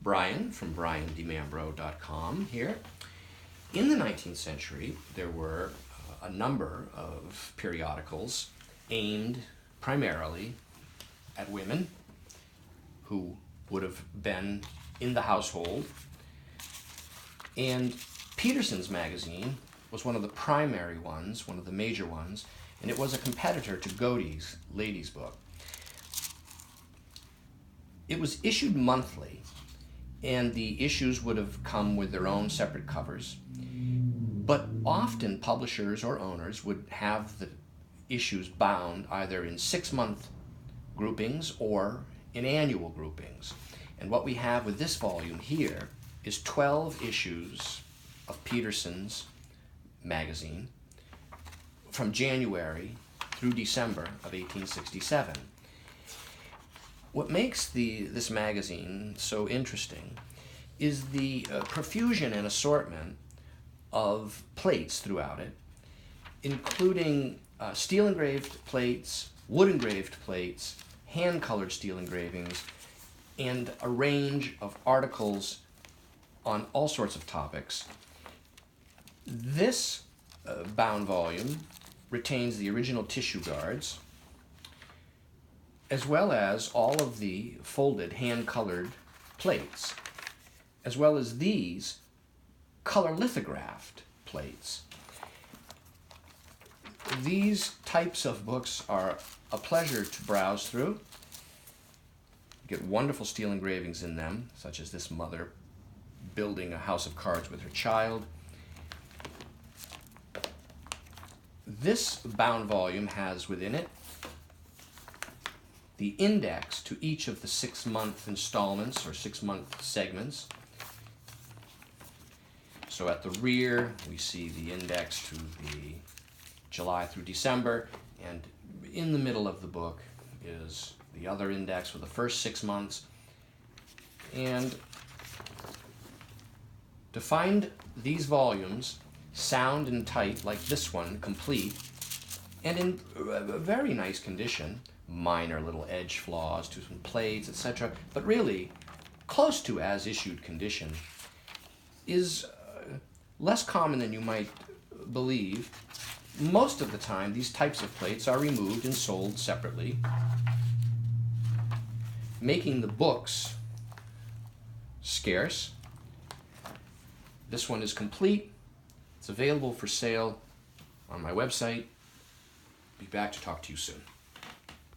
Brian from briandemambro.com here. In the 19th century, there were a number of periodicals aimed primarily at women who would have been in the household. And Peterson's magazine was one of the primary ones, one of the major ones, and it was a competitor to Godey's ladies' book. It was issued monthly, and the issues would have come with their own separate covers. But often publishers or owners would have the issues bound either in 6-month groupings or in annual groupings. And what we have with this volume here is 12 issues of Peterson's magazine from January through December of 1867. What makes this magazine so interesting is the profusion and assortment of plates throughout it, including steel engraved plates, wood engraved plates, hand-colored steel engravings, and a range of articles on all sorts of topics. This bound volume retains the original tissue guards, as well as all of the folded hand-colored plates, as well as these color lithographed plates. These types of books are a pleasure to browse through. You get wonderful steel engravings in them, such as this mother building a house of cards with her child. This bound volume has within it the index to each of the 6-month installments or 6-month segments. So at the rear, we see the index to the July through December, and in the middle of the book is the other index for the first 6 months. And to find these volumes sound and tight like this one, complete, and in a very nice condition, minor little edge flaws to some plates, etc., but really close to as issued condition, is less common than you might believe. Most of the time, these types of plates are removed and sold separately, making the books scarce. This one is complete. It's available for sale on my website. Be back to talk to you soon.